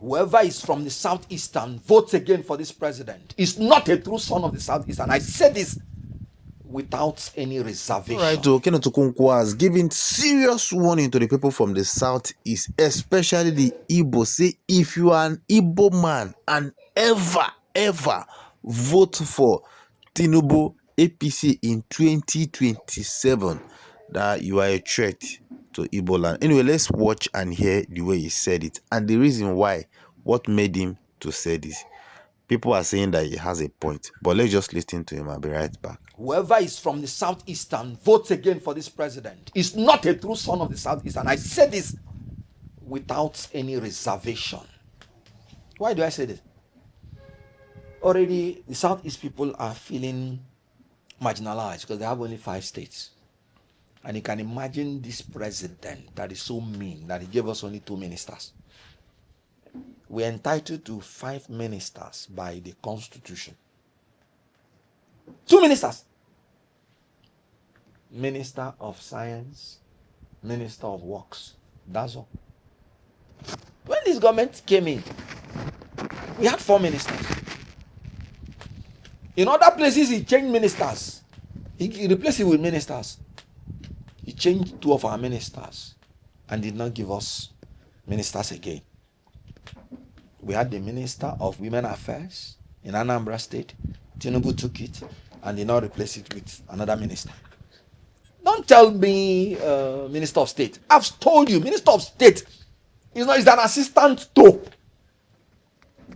Whoever is from the Southeast and votes again for this president is not a true son of the Southeast. And I say this without any reservation. Right, Kenneth Okonkwo has given serious warning to the people from the Southeast, especially the Igbo. Say, if you are an Igbo man and ever vote for Tinubu APC in 2027, that you are a threat to Igbo land. Anyway, let's watch and hear the way he said it and the reason why, what made him to say this. People are saying that he has a point, but let's just listen to him. I'll be right back. Whoever is from the Southeast and votes again for this president is not a true son of the Southeast. And I say this without any reservation. Why do I say this? Already, the Southeast people are feeling marginalized because they have only 5 states. And you can imagine this president that is so mean that he gave us only 2 ministers. We're entitled to 5 ministers by the Constitution. 2 ministers. Minister of Science, Minister of Works. That's all. When this government came in, we had 4 ministers. In other places, he changed ministers. He replaced it with ministers. He changed 2 of our ministers and did not give us ministers again. We had the Minister of Women Affairs in Anambra State. Tinubu took it and did not replace it with another minister. Don't tell me Minister of State. I've told you, Minister of State is an assistant to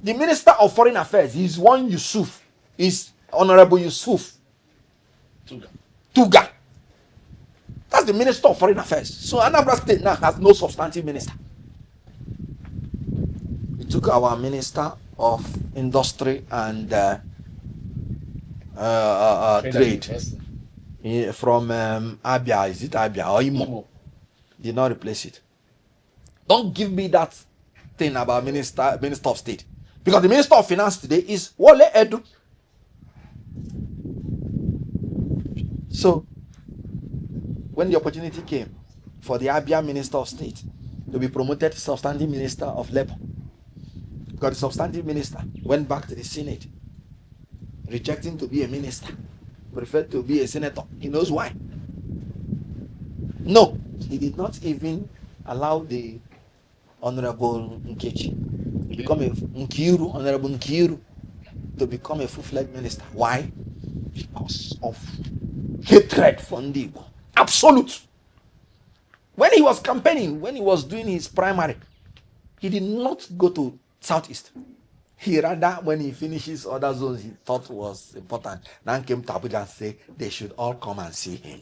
the Minister of Foreign Affairs. He's one Yusuf. Is Honorable Yusuf Tuga. That's the Minister of Foreign Affairs. So Anambra State now has no substantive minister. We took our Minister of Industry and Trade from Abia. Is it Abia or Imo? Did not replace it. Don't give me that thing about Minister of State. Because the Minister of Finance today is Wole Edu. So, when the opportunity came for the Abia Minister of State to be promoted to substantive Minister of Labor, because the substantive minister went back to the Senate, rejecting to be a minister, preferred to be a senator. He knows why. No, he did not even allow the Honorable Nkechi to become a Nkiru, Honorable Nkiru, to become a full-fledged minister. Why? Because of hatred for Igbo. Absolute. When he was campaigning, when he was doing his primary, he did not go to Southeast. He rather, when he finishes other zones he thought was important, now came to Abuja and say they should all come and see him.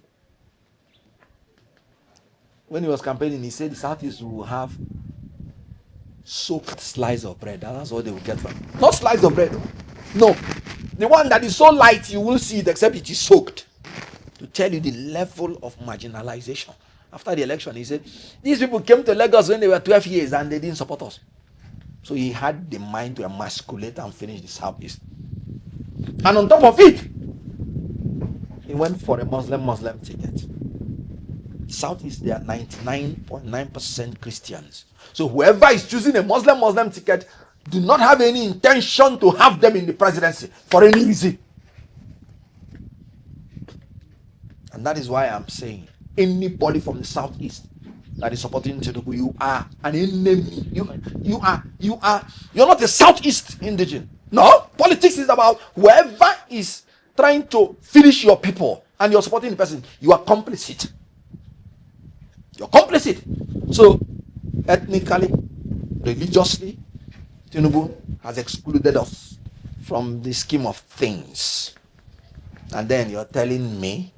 When he was campaigning, he said the Southeast will have soaked slice of bread. That's what they will get from. Not slice of bread. No. The one that is so light you won't see it except it is soaked. To tell you the level of marginalization. After the election, he said, these people came to Lagos when they were 12 years and they didn't support us. So he had the mind to emasculate and finish the Southeast. And on top of it, he went for a Muslim ticket. Southeast, they are 99.9% Christians. So whoever is choosing a Muslim ticket do not have any intention to have them in the presidency for any reason. And that is why I'm saying anybody from the Southeast that is supporting Tinubu, you are an enemy. You're not a Southeast indigene. No, politics is about whoever is trying to finish your people and you're supporting the person, you are complicit. You're complicit. So, ethnically, religiously, Tinubu has excluded us from the scheme of things. And then you're telling me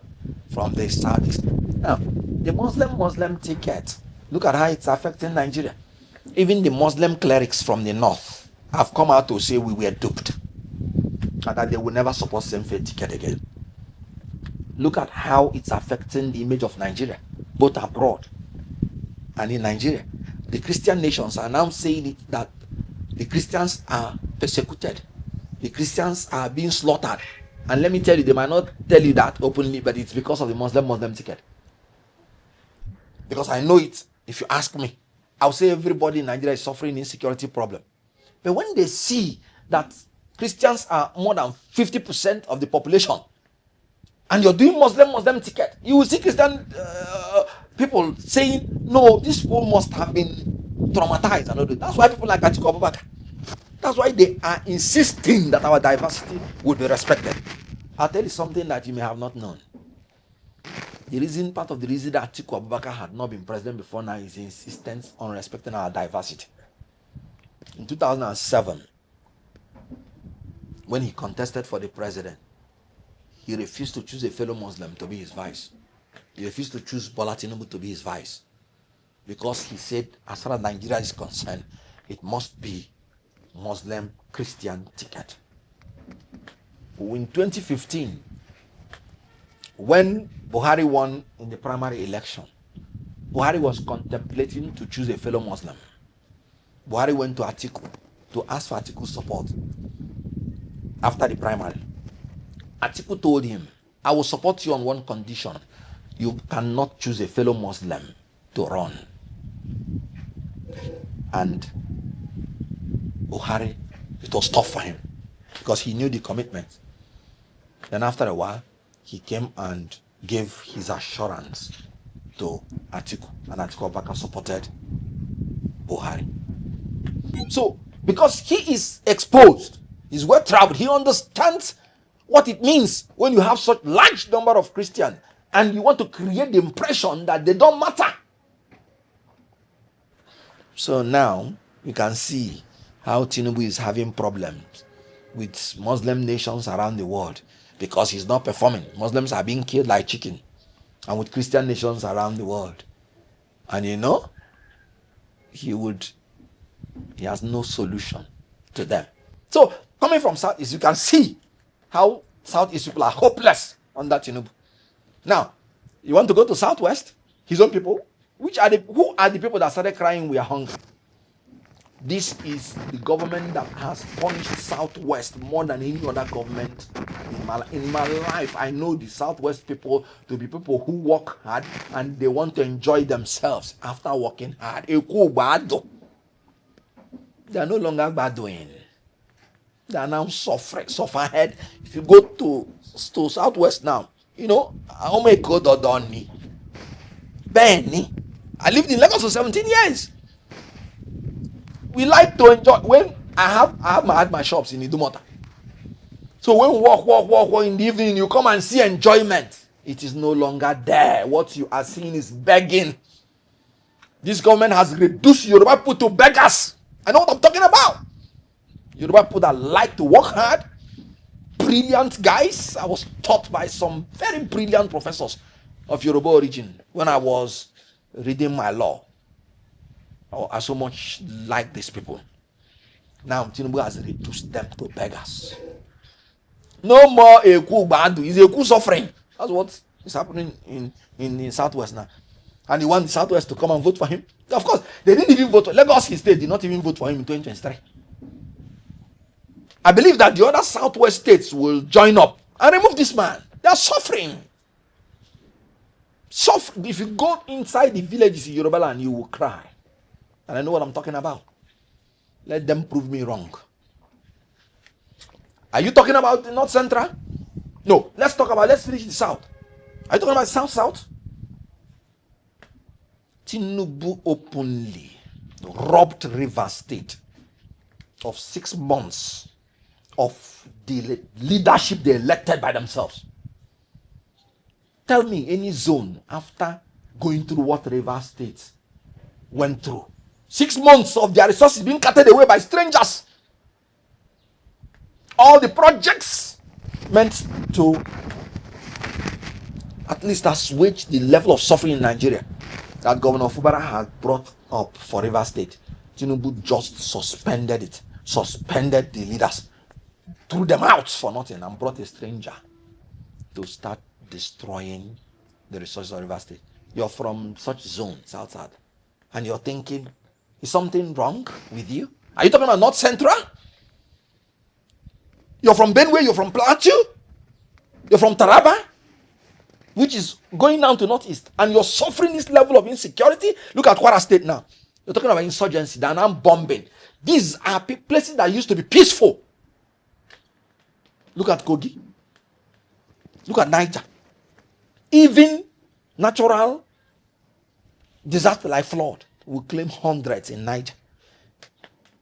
from the Southeast. Now, the Muslim ticket, look at how it's affecting Nigeria. Even the Muslim clerics from the north have come out to say we were duped and that they will never support same-faith ticket again. Look at how it's affecting the image of Nigeria, both abroad and in Nigeria. The Christian nations are now saying it that the Christians are persecuted. The Christians are being slaughtered. And let me tell you, they might not tell you that openly, but it's because of the Muslim ticket. Because I know it. If you ask me, I'll say everybody in Nigeria is suffering insecurity problem. But when they see that Christians are more than 50% of the population, and you're doing Muslim ticket, you will see Christian people saying, no, these people must have been traumatized and all that. That's why people like Atiku Abubakar, that's why they are insisting that our diversity would be respected. I'll tell you something that you may have not known. Part of the reason that Atiku Abubakar had not been president before now is his insistence on respecting our diversity. In 2007, when he contested for the president, he refused to choose a fellow Muslim to be his vice. He refused to choose Bola Tinubu to be his vice, because he said, as far as Nigeria is concerned, it must be Muslim Christian ticket. In 2015, when Buhari won in the primary election, Buhari was contemplating to choose a fellow Muslim. Buhari went to Atiku to ask for Atiku's support after the primary. Atiku told him, I will support you on one condition. You cannot choose a fellow Muslim to run. And Buhari, it was tough for him because he knew the commitment. Then after a while, he came and gave his assurance to Atiku, and Atiku Abubakar supported Buhari. So, because he is exposed, he's well traveled, he understands what it means when you have such large number of Christians and you want to create the impression that they don't matter. So now you can see how Tinubu is having problems with Muslim nations around the world because he's not performing. Muslims are being killed like chicken, and with Christian nations around the world. And you know, he has no solution to them. So coming from Southeast, you can see how Southeast people are hopeless under Tinubu. Now, you want to go to Southwest, his own people, who are the people that started crying we are hungry? This is the government that has punished Southwest more than any other government in my life. I know the Southwest people to be people who work hard and they want to enjoy themselves after working hard. They are no longer badoing. They are now suffering, suffer head. If you go to Southwest now, you know, Benny. I lived in Lagos for 17 years. We like to enjoy. When I had my shops in Idumota. So when we walk in the evening, you come and see enjoyment. It is no longer there. What you are seeing is begging. This government has reduced Yoruba people to beggars. I know what I'm talking about. Yoruba people that like to work hard, brilliant guys. I was taught by some very brilliant professors of Yoruba origin when I was reading my law. I so much like these people. Now Tinubu has reduced them to beggars. No more Eku Bandu. It's Eku suffering. That's what is happening in Southwest now. And he wants the Southwest to come and vote for him. Of course, they didn't even vote for Lagos State did not even vote for him in 2023. I believe that the other Southwest states will join up and remove this man. They are suffering. If you go inside the villages in Yoruba land, you will cry. And I know what I'm talking about. Let them prove me wrong. Are you talking about the North Central? No. Let's finish the South. Are you talking about South? Tinubu openly robbed River State of 6 months of the leadership they elected by themselves. Tell me any zone after going through what River State went through. 6 months of their resources being carted away by strangers. All the projects meant to at least assuage the level of suffering in Nigeria that Governor Fubara had brought up for River State. Tinubu just suspended the leaders, threw them out for nothing, and brought a stranger to start destroying the resources of River State. You're from such zones outside, and you're thinking, is something wrong with you? Are you talking about North Central? You're from Benue, you're from Plateau, you're from Taraba, which is going down to Northeast, and you're suffering this level of insecurity. Look at Kwara State now. You're talking about insurgency, they're now bombing. These are places that used to be peaceful. Look at Kogi. Look at Niger. Even natural disaster like flood will claim hundreds in Niger.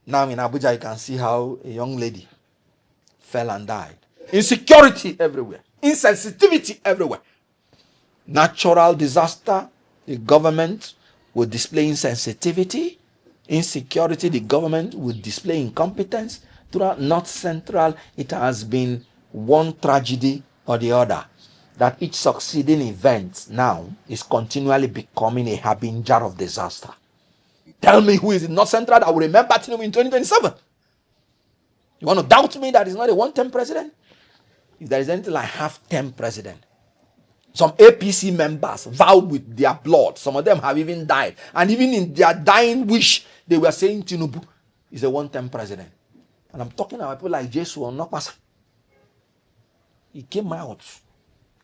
Now in Abuja, you can see how a young lady fell and died. Insecurity everywhere. Insensitivity everywhere. Natural disaster, the government will display insensitivity. Insecurity, the government will display incompetence. Throughout North Central, it has been one tragedy or the other. That each succeeding event now is continually becoming a harbinger of disaster. Tell me who is in North Central that will remember Tinubu in 2027? You want to doubt me that he's not a one-term president? If there is anything like half-term president, some APC members vowed with their blood. Some of them have even died. And even in their dying wish, they were saying Tinubu is a one-term president. And I'm talking about people like Jesus Onokpasa. He came out.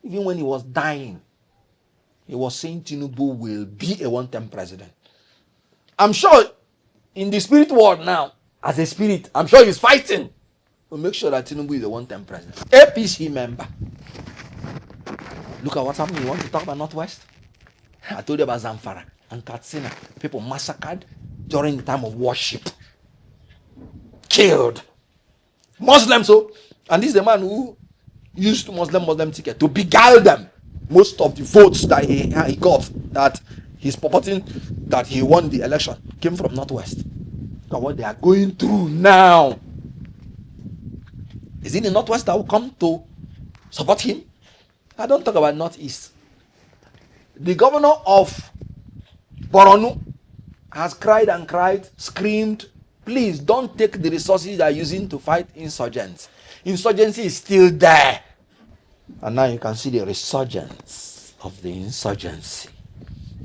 Even when he was dying, he was saying Tinubu will be a one-term president. I'm sure in the spirit world now, as a spirit, I'm sure he's fighting to make sure that Tinubu is a one-term president. APC member. Look at what's happening. You want to talk about Northwest? I told you about Zamfara and Katsina. People massacred during the time of worship. Killed. Muslims, so. And this is the man who used Muslim ticket to beguile them. Most of the votes that he got, that he's purporting that he won the election, came from Northwest. Look at what they are going through now. Is it the Northwest that will come to support him? I don't talk about Northeast. The governor of Borno has cried and cried, screamed, please don't take the resources they are using to fight insurgents. Insurgency is still there. And now you can see the resurgence of the insurgency.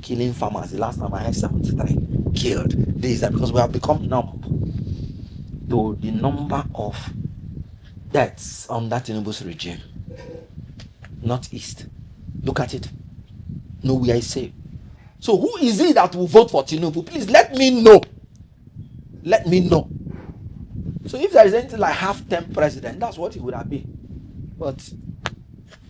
Killing farmers. The last time I heard 73 killed. This is because we have become numb to the number of deaths under Tinubu's regime. Northeast. Look at it. Nowhere is safe. So who is it that will vote for Tinubu? Please let me know. Let me know. So if there is anything like half-term president, that's what it would have been. But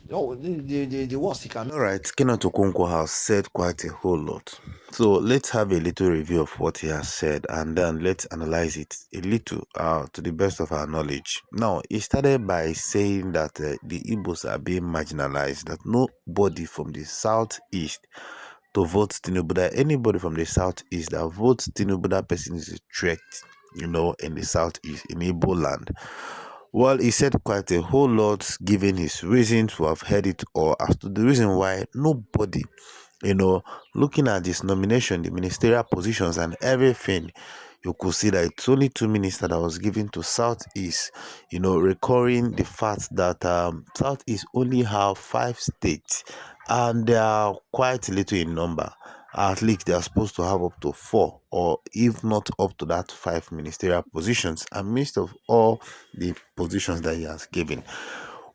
the worst he can. All right, Kenneth Okonkwo has said quite a whole lot. So let's have a little review of what he has said and then let's analyze it a little to the best of our knowledge. Now, he started by saying that the Igbos are being marginalized, that nobody from the southeast to vote Tinubu, that anybody from the southeast that votes Tinubu, that person is a threat, in the southeast, in Igbo land. Well, he said quite a whole lot, giving his reasons. We have heard it all as to the reason why nobody, looking at this nomination, the ministerial positions and everything, you could see that it's only 2 ministers that was given to Southeast, recalling the fact that Southeast only have 5 states and they are quite little in number. At least they are supposed to have up to 4 or if not up to that 5 ministerial positions amidst of all the positions that he has given.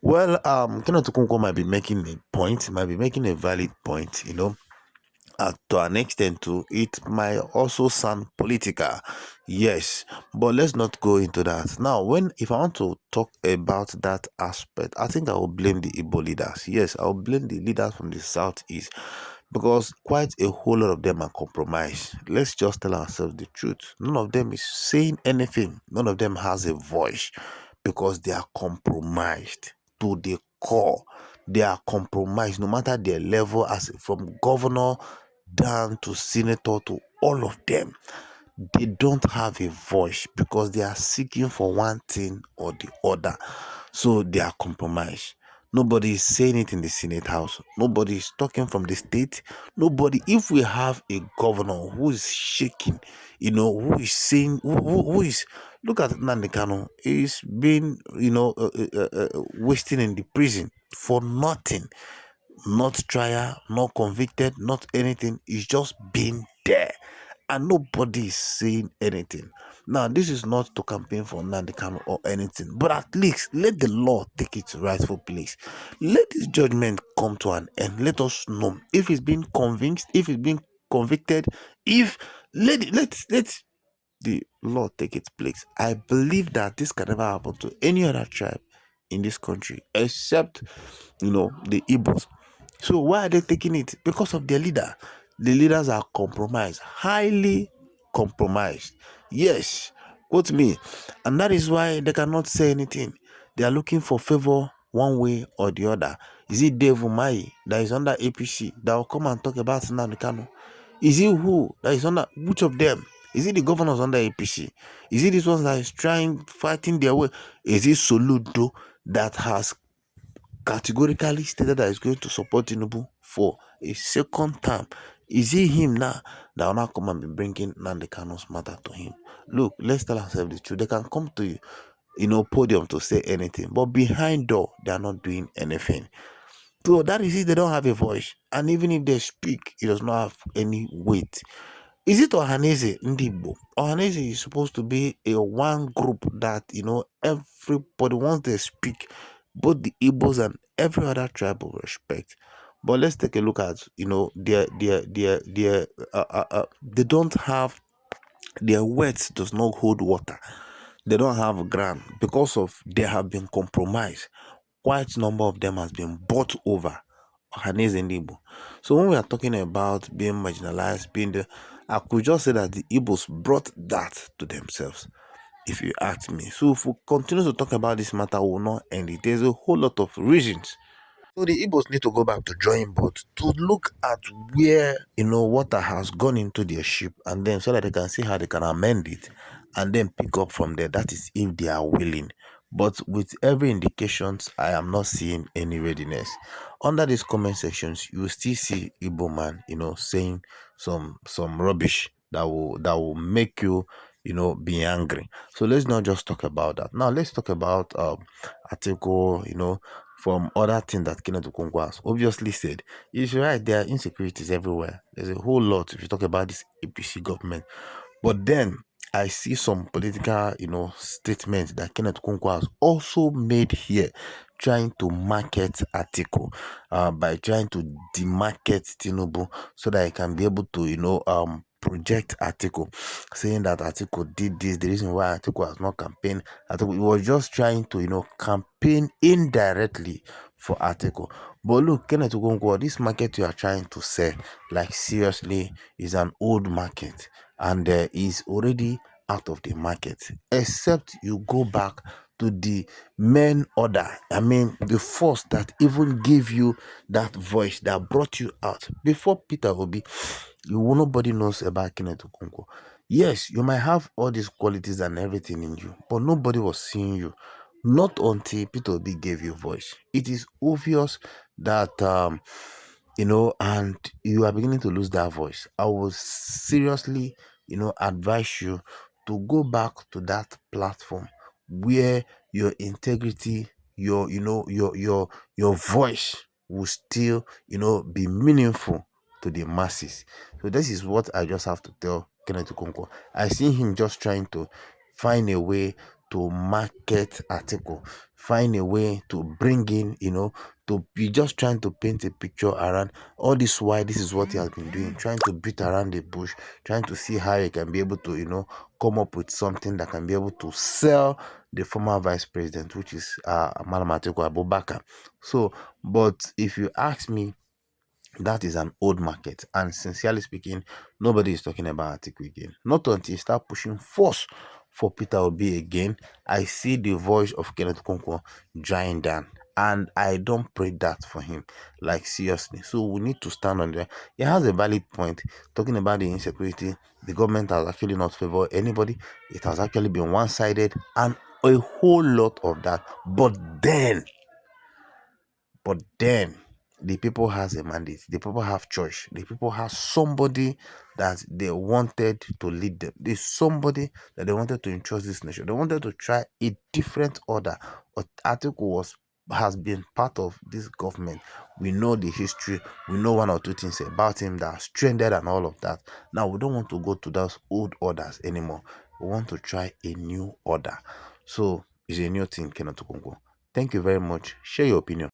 Well, Kenneth Okonkwo might be making a point, might be making a valid point, to an extent too. It might also sound political, yes, but let's not go into that now. If I want to talk about that aspect, I think I will blame the Igbo leaders. Yes, I will blame the leaders from the southeast, because quite a whole lot of them are compromised. Let's just tell ourselves the truth. None of them is saying anything. None of them has a voice because they are compromised to the core. They are compromised no matter their level, as from governor down to senator to all of them. They don't have a voice because they are seeking for one thing or the other. So they are compromised. Nobody is saying it in the Senate House. Nobody is talking from the state. Nobody. If we have a governor who is shaking, who is saying, who is, look at Nnamdi Kanu, he's been, wasting in the prison for nothing. Not trial, not convicted, not anything. He's just been there. And nobody is saying anything. Now, this is not to campaign for Nnamdi Kanu or anything, but at least let the law take its rightful place. Let this judgment come to an end. Let us know if he's been convinced, if he's been convicted, if let the law take its place. I believe that this can never happen to any other tribe in this country except, the Igbos. So why are they taking it? Because of their leader. The leaders are compromised, highly compromised. Yes, quote me. And that is why they cannot say anything. They are looking for favor one way or the other. Is it Dave Umahi that is under APC that will come and talk about Nnamdi Kanu? Is it who that is under which of them? Is it the governors under APC? Is it this one that is fighting their way? Is it Soludo that has categorically stated that he's going to support Tinubu for a second term? Is it him now that will now come and be bringing Nnamdi Kanu's matter to him? Look, let's tell ourselves the truth. They can come to podium to say anything, but behind door, they are not doing anything. So that is it. They don't have a voice, and even if they speak, it does not have any weight. Is it Ohanese Ndigbo? Ohanese is supposed to be a one group that everybody once they speak, both the Igbos and every other tribe will respect. But let's take a look at their they don't have, their words does not hold water. They don't have ground because of they have been compromised. Quite number of them has been bought over. Ohanese and Igbo. So when we are talking about being marginalized, I could just say that the Igbos brought that to themselves, if you ask me. So if we continue to talk about this matter, we will not end it. There's a whole lot of reasons. So the Igbos need to go back to drawing board to look at where water has gone into their ship, and then so that they can see how they can amend it and then pick up from there. That is if they are willing. But with every indications, I am not seeing any readiness. Under these comment sections, you will still see Igbo man, saying some rubbish that will make you be angry. So let's not just talk about that. Now let's talk about article, from other things that Kenneth Okonkwo has obviously said. He's right, there are insecurities everywhere. There's a whole lot if you talk about this APC government. But then I see some political, statements that Kenneth Okonkwo has also made here, trying to market article, by trying to demarket Tinubu so that he can be able to, project article, saying that article did this, the reason why article has not campaigned. Article, he was just trying to, campaign indirectly for article. But look, Kenneth Okonkwo, this market you are trying to sell, like seriously, is an old market, and is already out of the market, except you go back to the main order. I mean, the force that even gave you that voice, that brought you out before Peter Obi. Nobody knows about Kenneth Okonkwo. Yes, you might have all these qualities and everything in you, but nobody was seeing you. Not until Peter Obi gave you voice. It is obvious that and you are beginning to lose that voice. I will seriously, advise you to go back to that platform where your integrity, your voice will still, be meaningful to the masses. So this is what I just have to tell Kenneth Okonkwo. I see him just trying to find a way to market article, find a way to bring in, to be just trying to paint a picture around all this. Why this is what he has been doing, trying to beat around the bush, trying to see how he can be able to, come up with something that can be able to sell the former vice president, which is Malam Atiku Abubakar. So, but if you ask me, that is an old market, and sincerely speaking, nobody is talking about Atiku again. Not until you start pushing force for Peter Obi again, I see the voice of Kenneth Okonkwo drying down, and I don't pray that for him, like seriously. So we need to stand on there. He has a valid point talking about the insecurity. The government has actually not favored anybody. It has actually been one-sided, and a whole lot of that. But then the people has a mandate. The people have choice. The people have somebody that they wanted to lead them. There's somebody that they wanted to entrust this nation. They wanted to try a different order. But Atiku has been part of this government. We know the history. We know one or two things about him that stranded and all of that. Now we don't want to go to those old orders anymore. We want to try a new order. So it's a new thing, Kenneth Okonkwo. Thank you very much. Share your opinion.